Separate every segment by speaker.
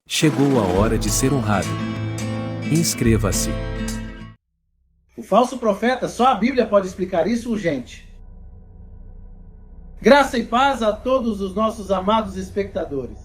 Speaker 1: Chegou a hora de ser honrado. Inscreva-se.
Speaker 2: O falso profeta, só a Bíblia pode explicar isso urgente. Graça e paz a todos os nossos amados espectadores.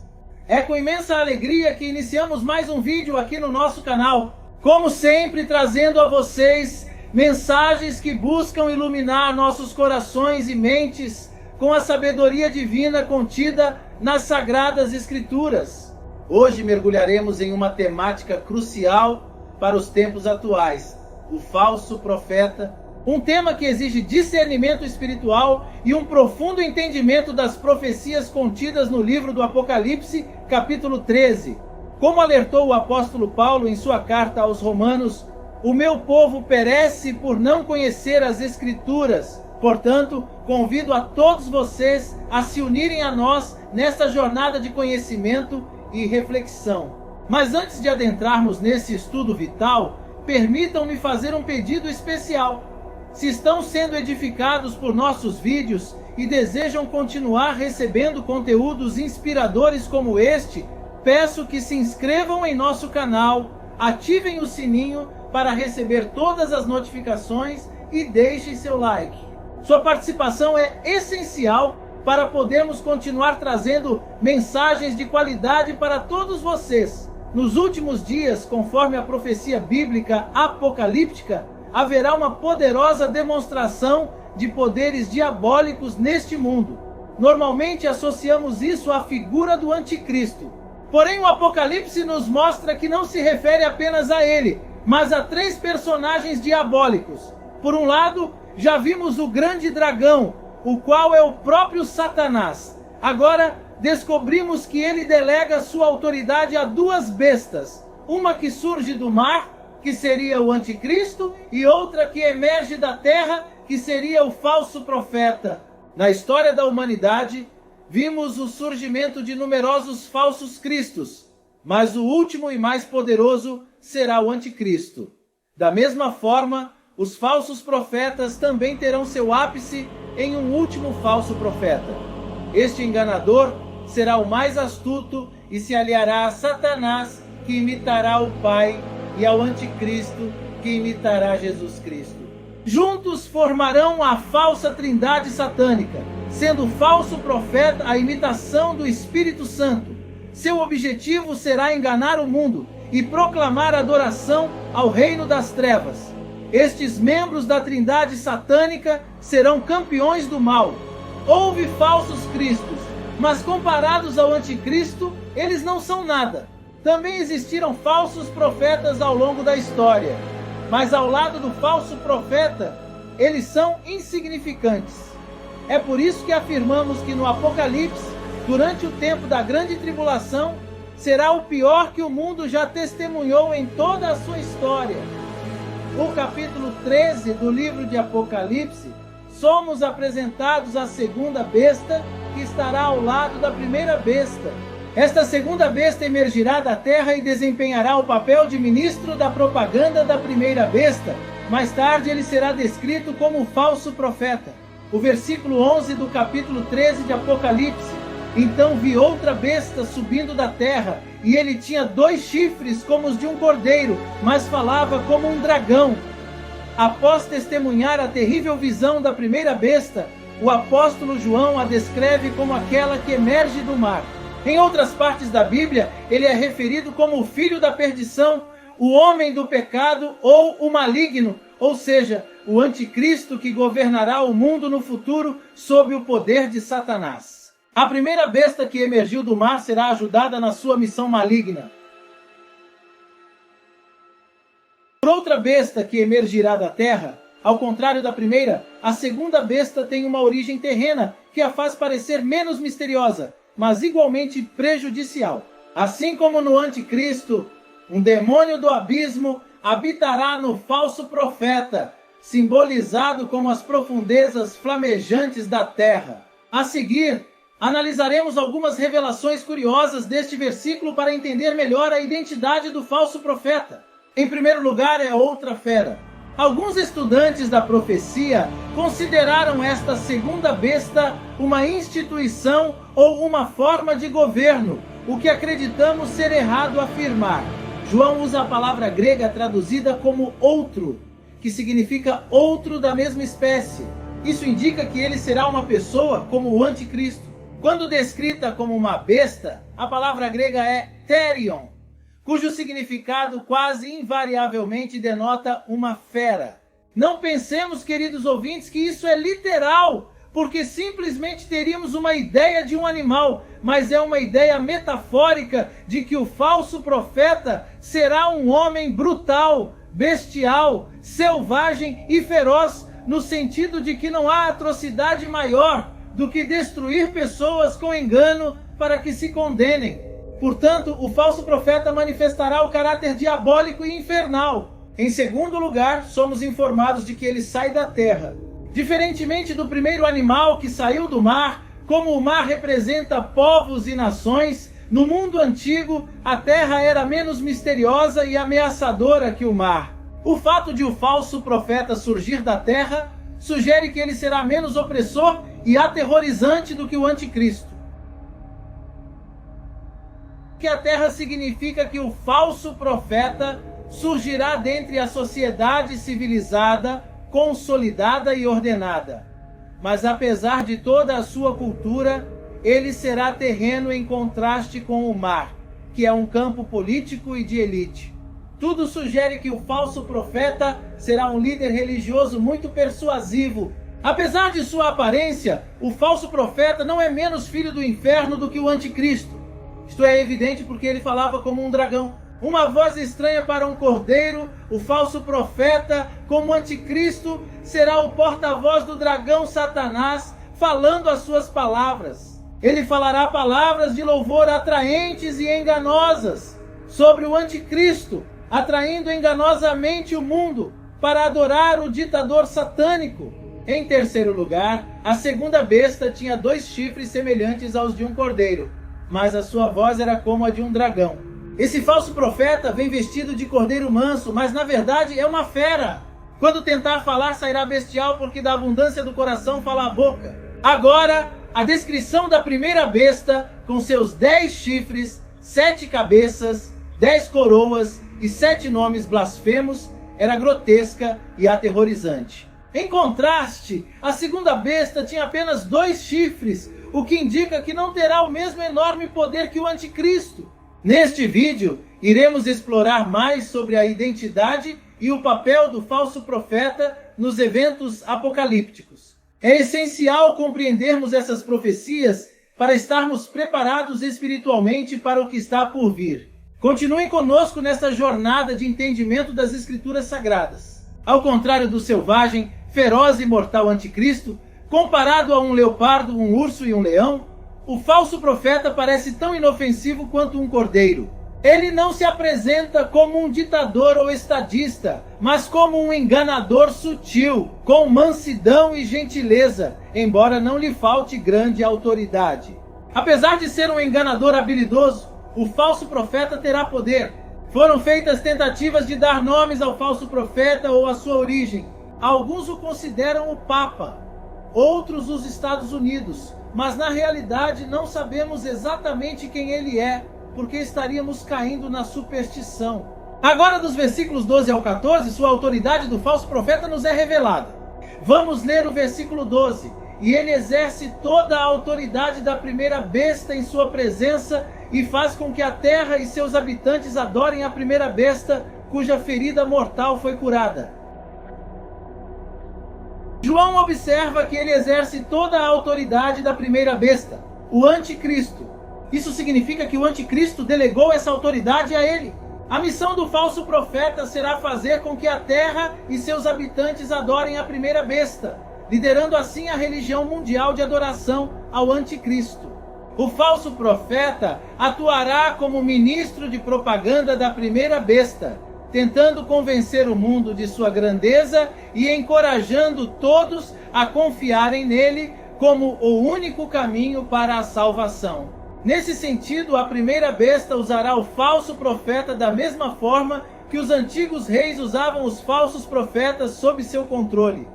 Speaker 2: É com imensa alegria que iniciamos mais um vídeo aqui no nosso canal. Como sempre, trazendo a vocês mensagens que buscam iluminar nossos corações e mentes com a sabedoria divina contida nas Sagradas Escrituras. Hoje mergulharemos em uma temática crucial para os tempos atuais, o falso profeta, um tema que exige discernimento espiritual e um profundo entendimento das profecias contidas no livro do Apocalipse, capítulo 13. Como alertou o apóstolo Paulo em sua carta aos Romanos, o meu povo perece por não conhecer as Escrituras. Portanto, convido a todos vocês a se unirem a nós nesta jornada de conhecimento e reflexão. Mas antes de adentrarmos nesse estudo vital, permitam-me fazer um pedido especial. Se estão sendo edificados por nossos vídeos e desejam continuar recebendo conteúdos inspiradores como este, peço que se inscrevam em nosso canal, ativem o sininho para receber todas as notificações e deixem seu like. Sua participação é essencial para podermos continuar trazendo mensagens de qualidade para todos vocês. Nos últimos dias, conforme a profecia bíblica apocalíptica, haverá uma poderosa demonstração de poderes diabólicos neste mundo. Normalmente associamos isso à figura do anticristo. Porém, o Apocalipse nos mostra que não se refere apenas a ele, mas a 3 personagens diabólicos. Por um lado, já vimos o grande dragão, o qual é o próprio Satanás. Agora, descobrimos que ele delega sua autoridade a 2 bestas. Uma que surge do mar, que seria o anticristo, e outra que emerge da terra, que seria o falso profeta. Na história da humanidade, vimos o surgimento de numerosos falsos cristos, mas o último e mais poderoso será o anticristo. Da mesma forma, os falsos profetas também terão seu ápice em um último falso profeta. Este enganador será o mais astuto e se aliará a Satanás, que imitará o Pai, e ao anticristo, que imitará Jesus Cristo. Juntos formarão a falsa trindade satânica, sendo o falso profeta a imitação do Espírito Santo. Seu objetivo será enganar o mundo e proclamar adoração ao reino das trevas. Estes membros da trindade satânica serão campeões do mal. Houve falsos cristos, mas comparados ao anticristo, eles não são nada. Também existiram falsos profetas ao longo da história, mas ao lado do falso profeta, eles são insignificantes. É por isso que afirmamos que no Apocalipse, durante o tempo da grande tribulação, será o pior que o mundo já testemunhou em toda a sua história. No capítulo 13 do livro de Apocalipse, somos apresentados à segunda besta, que estará ao lado da primeira besta. Esta segunda besta emergirá da terra e desempenhará o papel de ministro da propaganda da primeira besta. Mais tarde ele será descrito como falso profeta. O versículo 11 do capítulo 13 de Apocalipse: então vi outra besta subindo da terra, e ele tinha 2 chifres como os de um cordeiro, mas falava como um dragão. Após testemunhar a terrível visão da primeira besta, o apóstolo João a descreve como aquela que emerge do mar. Em outras partes da Bíblia, ele é referido como o filho da perdição, o homem do pecado ou o maligno, ou seja, o anticristo que governará o mundo no futuro sob o poder de Satanás. A primeira besta que emergiu do mar será ajudada na sua missão maligna. Por outra besta que emergirá da terra, ao contrário da primeira, a segunda besta tem uma origem terrena que a faz parecer menos misteriosa, mas igualmente prejudicial. Assim como no anticristo, um demônio do abismo habitará no falso profeta, simbolizado como as profundezas flamejantes da terra. A seguir, analisaremos algumas revelações curiosas deste versículo para entender melhor a identidade do falso profeta. Em primeiro lugar, é outra fera. Alguns estudantes da profecia consideraram esta segunda besta uma instituição ou uma forma de governo, o que acreditamos ser errado afirmar. João usa a palavra grega traduzida como outro, que significa outro da mesma espécie. Isso indica que ele será uma pessoa como o anticristo. Quando descrita como uma besta, a palavra grega é therion, cujo significado quase invariavelmente denota uma fera. Não pensemos, queridos ouvintes, que isso é literal, porque simplesmente teríamos uma ideia de um animal, mas é uma ideia metafórica de que o falso profeta será um homem brutal, bestial, selvagem e feroz, no sentido de que não há atrocidade maior do que destruir pessoas com engano para que se condenem. Portanto, o falso profeta manifestará o caráter diabólico e infernal. Em segundo lugar, somos informados de que ele sai da terra. Diferentemente do primeiro animal que saiu do mar, como o mar representa povos e nações, no mundo antigo a terra era menos misteriosa e ameaçadora que o mar. O fato de o falso profeta surgir da terra sugere que ele será menos opressor e aterrorizante do que o anticristo. Que a terra significa que o falso profeta surgirá dentre a sociedade civilizada, consolidada e ordenada. Mas apesar de toda a sua cultura, ele será terreno em contraste com o mar, que é um campo político e de elite. Tudo sugere que o falso profeta será um líder religioso muito persuasivo. Apesar de sua aparência, o falso profeta não é menos filho do inferno do que o anticristo. Isto é evidente porque ele falava como um dragão. Uma voz estranha para um cordeiro, o falso profeta, como anticristo, será o porta-voz do dragão Satanás, falando as suas palavras. Ele falará palavras de louvor atraentes e enganosas sobre o anticristo, atraindo enganosamente o mundo para adorar o ditador satânico. Em terceiro lugar, a segunda besta tinha 2 chifres semelhantes aos de um cordeiro, mas a sua voz era como a de um dragão. Esse falso profeta vem vestido de cordeiro manso, mas na verdade é uma fera. Quando tentar falar, sairá bestial, porque da abundância do coração fala a boca. Agora, a descrição da primeira besta, com seus 10 chifres, 7 cabeças, 10 coroas e 7 nomes blasfemos, era grotesca e aterrorizante. Em contraste, a segunda besta tinha apenas 2 chifres, o que indica que não terá o mesmo enorme poder que o anticristo. Neste vídeo, iremos explorar mais sobre a identidade e o papel do falso profeta nos eventos apocalípticos. É essencial compreendermos essas profecias para estarmos preparados espiritualmente para o que está por vir. Continuem conosco nesta jornada de entendimento das Escrituras Sagradas. Ao contrário do selvagem, feroz e mortal anticristo, comparado a um leopardo, um urso e um leão, o falso profeta parece tão inofensivo quanto um cordeiro. Ele não se apresenta como um ditador ou estadista, mas como um enganador sutil, com mansidão e gentileza, embora não lhe falte grande autoridade. Apesar de ser um enganador habilidoso, o falso profeta terá poder. Foram feitas tentativas de dar nomes ao falso profeta ou à sua origem. Alguns o consideram o Papa, outros os Estados Unidos, mas na realidade não sabemos exatamente quem ele é, porque estaríamos caindo na superstição. Agora, dos versículos 12 ao 14, sua autoridade do falso profeta nos é revelada. Vamos ler o versículo 12. E ele exerce toda a autoridade da primeira besta em sua presença e faz com que a terra e seus habitantes adorem a primeira besta, cuja ferida mortal foi curada. João observa que ele exerce toda a autoridade da primeira besta, o anticristo. Isso significa que o anticristo delegou essa autoridade a ele. A missão do falso profeta será fazer com que a terra e seus habitantes adorem a primeira besta, liderando assim a religião mundial de adoração ao anticristo. O falso profeta atuará como ministro de propaganda da primeira besta, tentando convencer o mundo de sua grandeza e encorajando todos a confiarem nele como o único caminho para a salvação. Nesse sentido, a primeira besta usará o falso profeta da mesma forma que os antigos reis usavam os falsos profetas sob seu controle.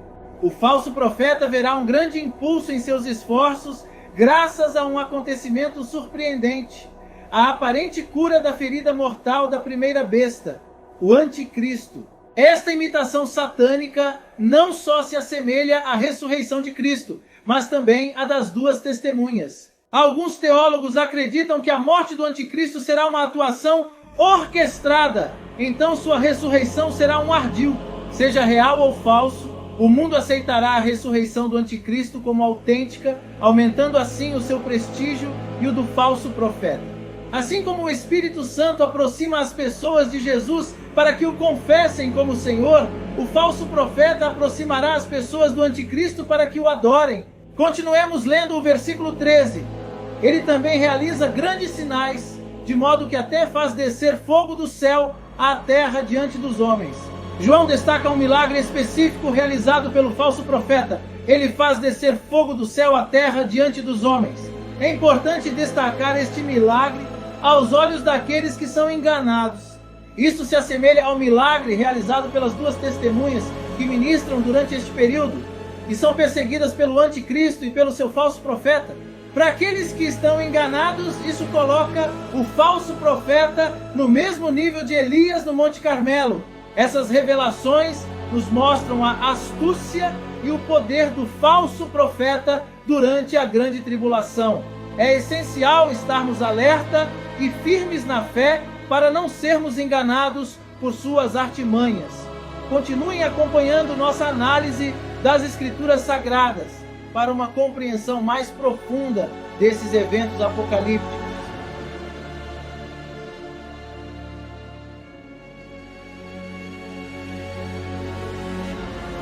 Speaker 2: O falso profeta verá um grande impulso em seus esforços graças a um acontecimento surpreendente. a aparente cura da ferida mortal da primeira besta, o anticristo. Esta imitação satânica não só se assemelha à ressurreição de Cristo, mas também à das duas testemunhas. Alguns teólogos acreditam que a morte do anticristo será uma atuação orquestrada, então sua ressurreição será um ardil. Seja real ou falso, o mundo aceitará a ressurreição do anticristo como autêntica, aumentando assim o seu prestígio e o do falso profeta. Assim como o Espírito Santo aproxima as pessoas de Jesus para que o confessem como Senhor, o falso profeta aproximará as pessoas do anticristo para que o adorem. Continuemos lendo o versículo 13. Ele também realiza grandes sinais, de modo que até faz descer fogo do céu à terra diante dos homens. João destaca um milagre específico realizado pelo falso profeta. Ele faz descer fogo do céu à terra diante dos homens. É importante destacar este milagre aos olhos daqueles que são enganados. Isso se assemelha ao milagre realizado pelas duas testemunhas que ministram durante este período e são perseguidas pelo anticristo e pelo seu falso profeta. Para aqueles que estão enganados, isso coloca o falso profeta no mesmo nível de Elias no Monte Carmelo. Essas revelações nos mostram a astúcia e o poder do falso profeta durante a grande tribulação. É essencial estarmos alerta e firmes na fé para não sermos enganados por suas artimanhas. Continuem acompanhando nossa análise das Escrituras Sagradas para uma compreensão mais profunda desses eventos apocalípticos.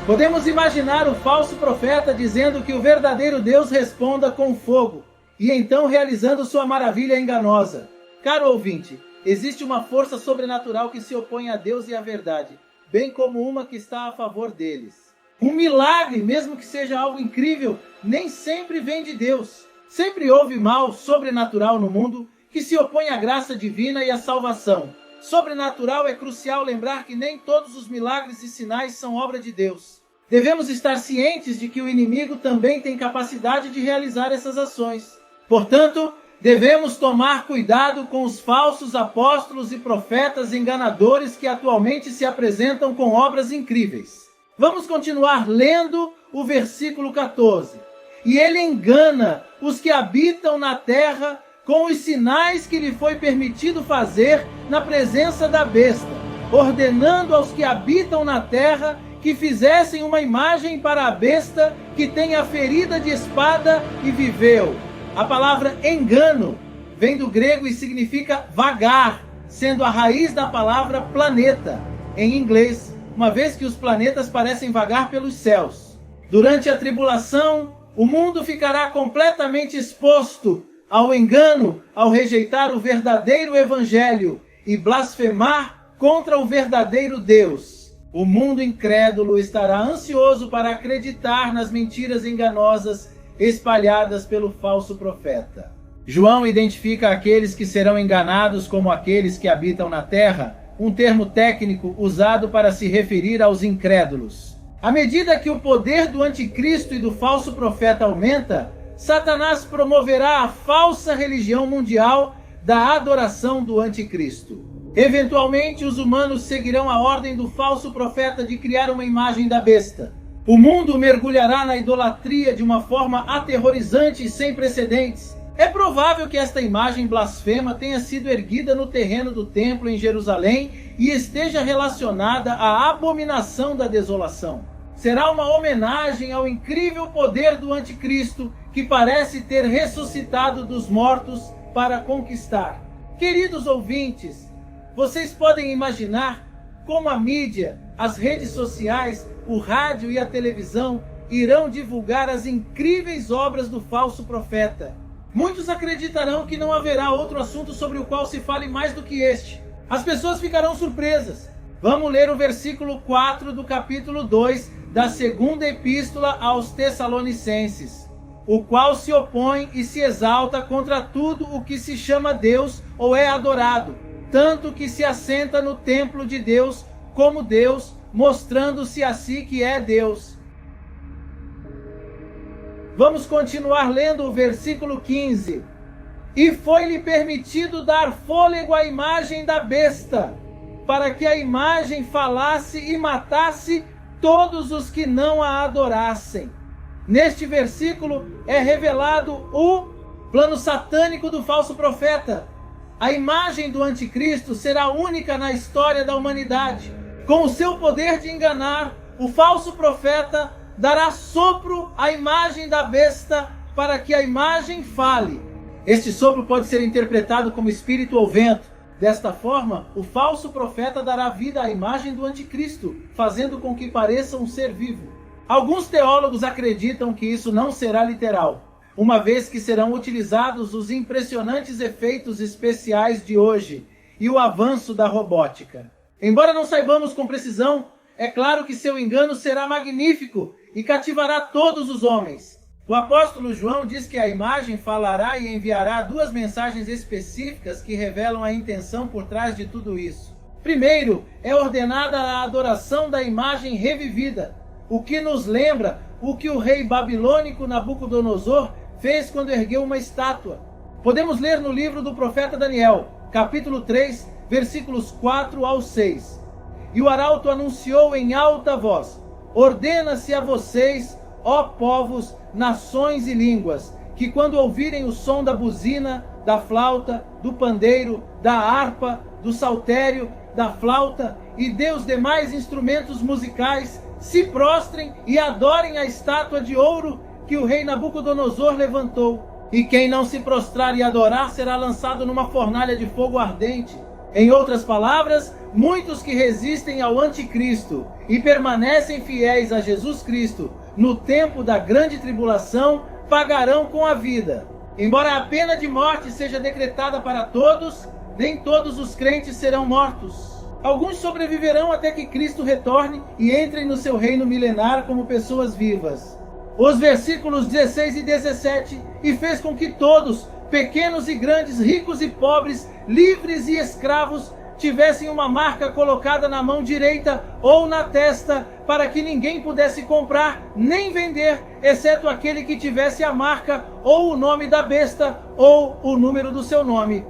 Speaker 2: Podemos imaginar o falso profeta dizendo que o verdadeiro Deus responda com fogo, e então realizando sua maravilha enganosa. Caro ouvinte, existe uma força sobrenatural que se opõe a Deus e à verdade, bem como uma que está a favor deles. Um milagre, mesmo que seja algo incrível, nem sempre vem de Deus. Sempre houve mal sobrenatural no mundo que se opõe à graça divina e à salvação. Sobrenatural é crucial lembrar que nem todos os milagres e sinais são obra de Deus. Devemos estar cientes de que o inimigo também tem capacidade de realizar essas ações. Portanto, devemos tomar cuidado com os falsos apóstolos e profetas enganadores que atualmente se apresentam com obras incríveis. Vamos continuar lendo o versículo 14. E ele engana os que habitam na terra com os sinais que lhe foi permitido fazer na presença da besta, ordenando aos que habitam na terra que fizessem uma imagem para a besta que tem a ferida de espada e viveu. A palavra engano vem do grego e significa vagar, sendo a raiz da palavra planeta, em inglês, uma vez que os planetas parecem vagar pelos céus. Durante a tribulação, o mundo ficará completamente exposto ao engano ao rejeitar o verdadeiro evangelho e blasfemar contra o verdadeiro Deus. O mundo incrédulo estará ansioso para acreditar nas mentiras enganosas espalhadas pelo falso profeta. João identifica aqueles que serão enganados como aqueles que habitam na terra, um termo técnico usado para se referir aos incrédulos. À medida que o poder do anticristo e do falso profeta aumenta, Satanás promoverá a falsa religião mundial da adoração do anticristo. Eventualmente, os humanos seguirão a ordem do falso profeta de criar uma imagem da besta. O mundo mergulhará na idolatria de uma forma aterrorizante e sem precedentes. É provável que esta imagem blasfema tenha sido erguida no terreno do templo em Jerusalém e esteja relacionada à abominação da desolação. Será uma homenagem ao incrível poder do anticristo que parece ter ressuscitado dos mortos para conquistar. Queridos ouvintes, vocês podem imaginar como a mídia, as redes sociais, o rádio e a televisão irão divulgar as incríveis obras do falso profeta. Muitos acreditarão que não haverá outro assunto sobre o qual se fale mais do que este. As pessoas ficarão surpresas. Vamos ler o versículo 4 do capítulo 2 da segunda epístola aos Tessalonicenses, o qual se opõe e se exalta contra tudo o que se chama Deus ou é adorado, tanto que se assenta no templo de Deus como Deus, mostrando-se a si que é Deus. Vamos continuar lendo o versículo 15. E foi-lhe permitido dar fôlego à imagem da besta, para que a imagem falasse e matasse todos os que não a adorassem. Neste versículo é revelado o plano satânico do falso profeta. A imagem do anticristo será única na história da humanidade. Com o seu poder de enganar, o falso profeta dará sopro à imagem da besta para que a imagem fale. Este sopro pode ser interpretado como espírito ou vento. Desta forma, o falso profeta dará vida à imagem do anticristo, fazendo com que pareça um ser vivo. Alguns teólogos acreditam que isso não será literal, uma vez que serão utilizados os impressionantes efeitos especiais de hoje e o avanço da robótica. Embora não saibamos com precisão, é claro que seu engano será magnífico e cativará todos os homens. O apóstolo João diz que a imagem falará e enviará duas mensagens específicas que revelam a intenção por trás de tudo isso. Primeiro, é ordenada a adoração da imagem revivida, o que nos lembra o que o rei babilônico Nabucodonosor fez quando ergueu uma estátua. Podemos ler no livro do profeta Daniel, capítulo 3, versículos 4 ao 6. E o arauto anunciou em alta voz: ordena-se a vocês, ó povos, nações e línguas, que quando ouvirem o som da buzina, da flauta, do pandeiro, da harpa, do saltério, da flauta e dos demais instrumentos musicais, se prostrem e adorem a estátua de ouro que o rei Nabucodonosor levantou. E quem não se prostrar e adorar será lançado numa fornalha de fogo ardente. Em outras palavras, muitos que resistem ao anticristo e permanecem fiéis a Jesus Cristo no tempo da grande tribulação pagarão com a vida. Embora a pena de morte seja decretada para todos, nem todos os crentes serão mortos. Alguns sobreviverão até que Cristo retorne e entrem no seu reino milenar como pessoas vivas. Os versículos 16 e 17, e fez com que todos, pequenos e grandes, ricos e pobres, livres e escravos, tivessem uma marca colocada na mão direita ou na testa, para que ninguém pudesse comprar nem vender, exceto aquele que tivesse a marca ou o nome da besta ou o número do seu nome.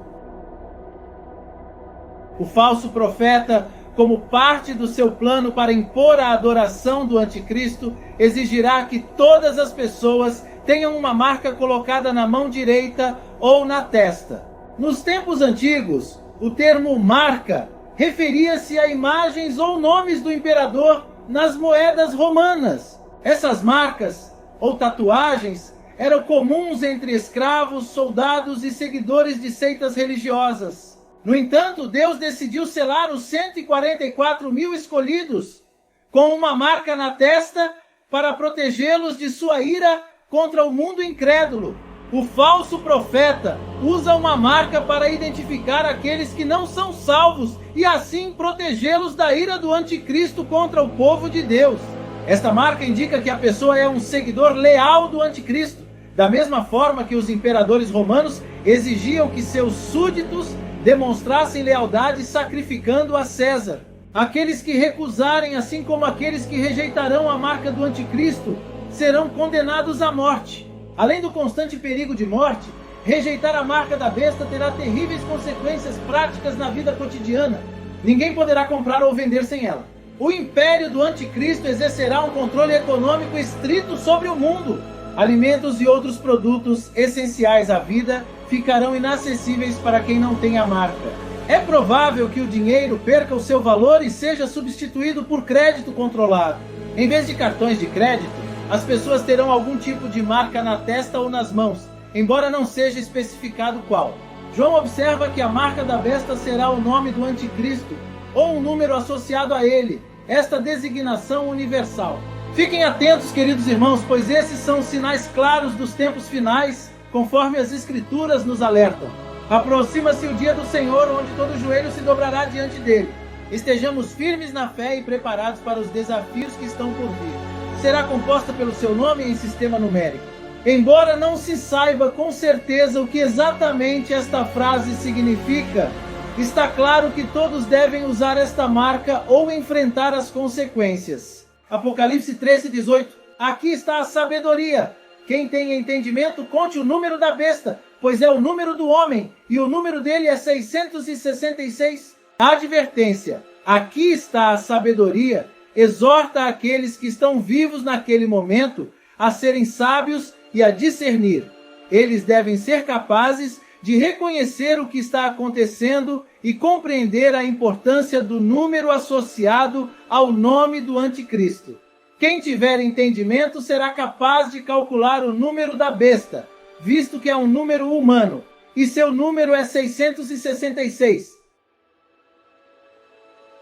Speaker 2: O falso profeta, como parte do seu plano para impor a adoração do anticristo, exigirá que todas as pessoas tenham uma marca colocada na mão direita ou na testa. Nos tempos antigos, o termo marca referia-se a imagens ou nomes do imperador nas moedas romanas. Essas marcas ou tatuagens eram comuns entre escravos, soldados e seguidores de seitas religiosas. No entanto, Deus decidiu selar os 144 mil escolhidos com uma marca na testa para protegê-los de sua ira contra o mundo incrédulo. O falso profeta usa uma marca para identificar aqueles que não são salvos e assim protegê-los da ira do anticristo contra o povo de Deus. Esta marca indica que a pessoa é um seguidor leal do anticristo, da mesma forma que os imperadores romanos exigiam que seus súditos demonstrassem lealdade sacrificando a César. Aqueles que recusarem, assim como aqueles que rejeitarão a marca do anticristo, serão condenados à morte. Além do constante perigo de morte, rejeitar a marca da besta terá terríveis consequências práticas na vida cotidiana. Ninguém poderá comprar ou vender sem ela. O império do anticristo exercerá um controle econômico estrito sobre o mundo. Alimentos e outros produtos essenciais à vida ficarão inacessíveis para quem não tem a marca. É provável que o dinheiro perca o seu valor e seja substituído por crédito controlado. Em vez de cartões de crédito, as pessoas terão algum tipo de marca na testa ou nas mãos, embora não seja especificado qual. João observa que a marca da besta será o nome do anticristo, ou um número associado a ele, esta designação universal. Fiquem atentos, queridos irmãos, pois esses são os sinais claros dos tempos finais, conforme as Escrituras nos alertam. Aproxima-se o dia do Senhor, onde todo joelho se dobrará diante dele. Estejamos firmes na fé e preparados para os desafios que estão por vir. Será composta pelo seu nome em sistema numérico. Embora não se saiba com certeza o que exatamente esta frase significa, está claro que todos devem usar esta marca ou enfrentar as consequências. Apocalipse 13:18. Aqui está a sabedoria. Quem tem entendimento, conte o número da besta, pois é o número do homem, e o número dele é 666. Advertência: aqui está a sabedoria, exorta aqueles que estão vivos naquele momento a serem sábios e a discernir. Eles devem ser capazes de reconhecer o que está acontecendo e compreender a importância do número associado ao nome do anticristo. Quem tiver entendimento será capaz de calcular o número da besta, visto que é um número humano, e seu número é 666.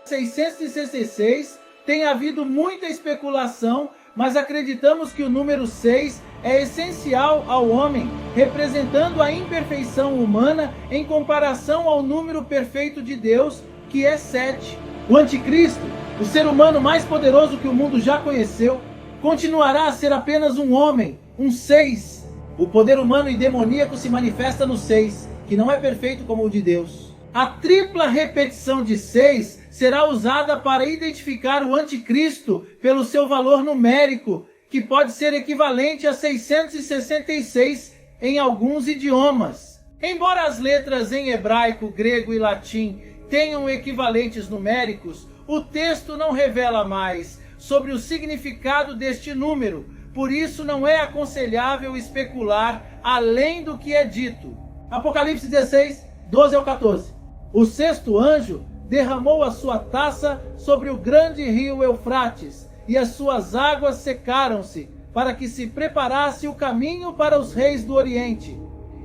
Speaker 2: 666 tem havido muita especulação, mas acreditamos que o número 6 é essencial ao homem, representando a imperfeição humana em comparação ao número perfeito de Deus, que é 7. O anticristo, o ser humano mais poderoso que o mundo já conheceu, continuará a ser apenas um homem, um 6. O poder humano e demoníaco se manifesta no 6, que não é perfeito como o de Deus. A tripla repetição de 6 será usada para identificar o anticristo pelo seu valor numérico, que pode ser equivalente a 666 em alguns idiomas. Embora as letras em hebraico, grego e latim tenham equivalentes numéricos, o texto não revela mais sobre o significado deste número, por isso não é aconselhável especular além do que é dito. Apocalipse 16, 12 ao 14. O sexto anjo derramou a sua taça sobre o grande rio Eufrates, e as suas águas secaram-se, para que se preparasse o caminho para os reis do Oriente.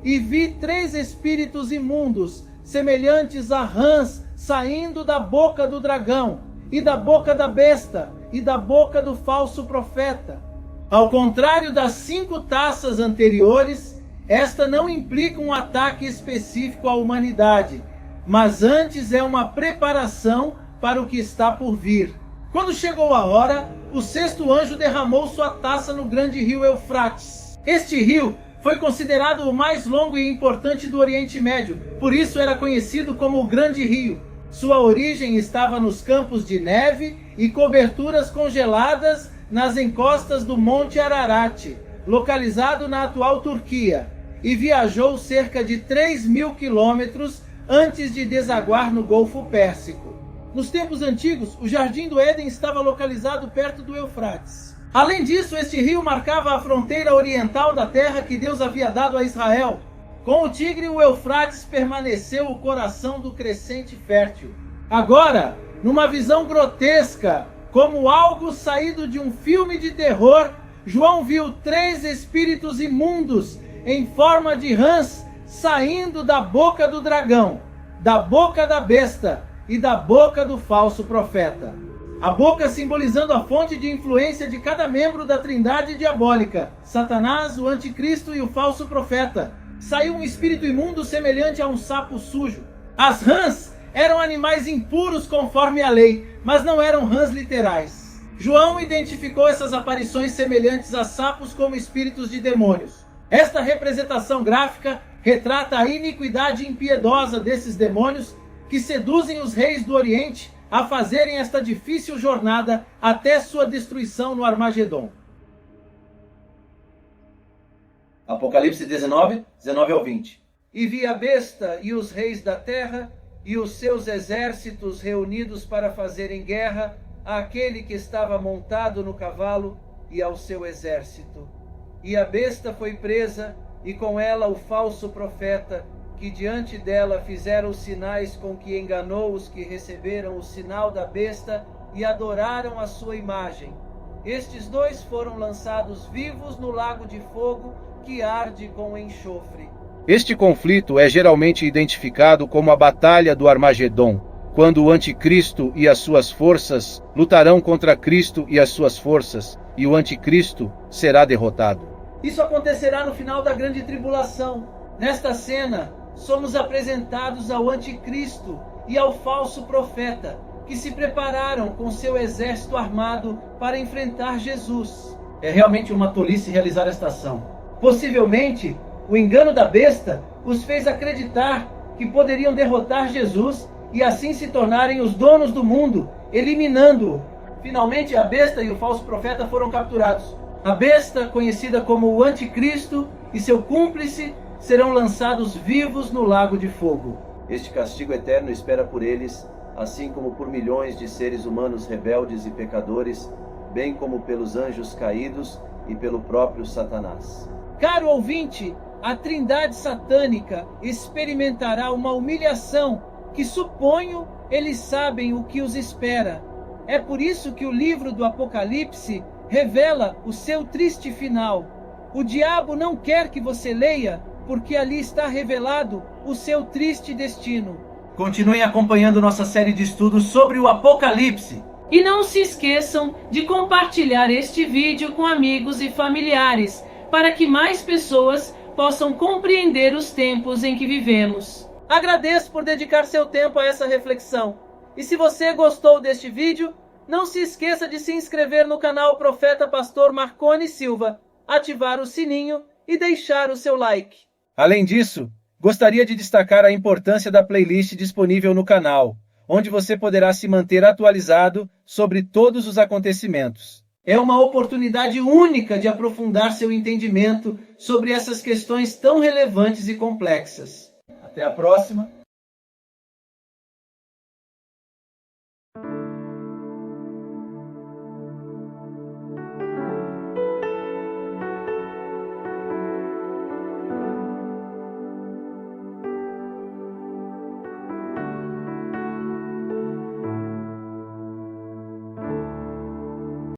Speaker 2: E vi 3 espíritos imundos, semelhantes a rãs, saindo da boca do dragão, e da boca da besta, e da boca do falso profeta. Ao contrário das 5 taças anteriores, esta não implica um ataque específico à humanidade, mas antes é uma preparação para o que está por vir. Quando chegou a hora, o sexto anjo derramou sua taça no grande rio Eufrates. Este rio foi considerado o mais longo e importante do Oriente Médio, por isso era conhecido como o Grande Rio. Sua origem estava nos campos de neve e coberturas congeladas nas encostas do Monte Ararat, localizado na atual Turquia, e viajou cerca de 3.000 quilômetros antes de desaguar no Golfo Pérsico. Nos tempos antigos, o Jardim do Éden estava localizado perto do Eufrates. Além disso, este rio marcava a fronteira oriental da terra que Deus havia dado a Israel. Com o Tigre, o Eufrates permaneceu o coração do crescente fértil. Agora, numa visão grotesca, como algo saído de um filme de terror, João viu 3 espíritos imundos em forma de rãs saindo da boca do dragão, da boca da besta e da boca do falso profeta. A boca simbolizando a fonte de influência de cada membro da trindade diabólica, Satanás, o anticristo e o falso profeta. Saiu um espírito imundo semelhante a um sapo sujo. As rãs eram animais impuros conforme a lei, mas não eram rãs literais. João identificou essas aparições semelhantes a sapos como espíritos de demônios. Esta representação gráfica retrata a iniquidade impiedosa desses demônios que seduzem os reis do Oriente a fazerem esta difícil jornada até sua destruição no Armagedon. Apocalipse 19, 19 ao 20. E vi a besta e os reis da terra e os seus exércitos reunidos para fazerem guerra àquele que estava montado no cavalo e ao seu exército. E a besta foi presa, e com ela o falso profeta, que diante dela fizeram os sinais com que enganou os que receberam o sinal da besta e adoraram a sua imagem. Estes 2 foram lançados vivos no lago de fogo que arde com enxofre.
Speaker 3: Este conflito é geralmente identificado como a Batalha do Armagedon, quando o anticristo e as suas forças lutarão contra Cristo e as suas forças, e o anticristo será derrotado.
Speaker 2: Isso acontecerá no final da grande tribulação. Nesta cena, somos apresentados ao anticristo e ao falso profeta, que se prepararam com seu exército armado para enfrentar Jesus. É realmente uma tolice realizar esta ação. Possivelmente, o engano da besta os fez acreditar que poderiam derrotar Jesus e assim se tornarem os donos do mundo, eliminando-o. Finalmente, a besta e o falso profeta foram capturados. A besta, conhecida como o anticristo, e seu cúmplice, serão lançados vivos no lago de fogo.
Speaker 3: Este castigo eterno espera por eles, assim como por milhões de seres humanos rebeldes e pecadores, bem como pelos anjos caídos e pelo próprio Satanás.
Speaker 2: Caro ouvinte, a trindade satânica experimentará uma humilhação que suponho eles sabem o que os espera. É por isso que o livro do Apocalipse revela o seu triste final. O diabo não quer que você leia, porque ali está revelado o seu triste destino. Continuem acompanhando nossa série de estudos sobre o Apocalipse.
Speaker 4: E não se esqueçam de compartilhar este vídeo com amigos e familiares, para que mais pessoas possam compreender os tempos em que vivemos.
Speaker 2: Agradeço por dedicar seu tempo a essa reflexão. E se você gostou deste vídeo, não se esqueça de se inscrever no canal Profeta Pastor Marconi Silva, ativar o sininho e deixar o seu like.
Speaker 3: Além disso, gostaria de destacar a importância da playlist disponível no canal, onde você poderá se manter atualizado sobre todos os acontecimentos.
Speaker 2: É uma oportunidade única de aprofundar seu entendimento sobre essas questões tão relevantes e complexas. Até a próxima.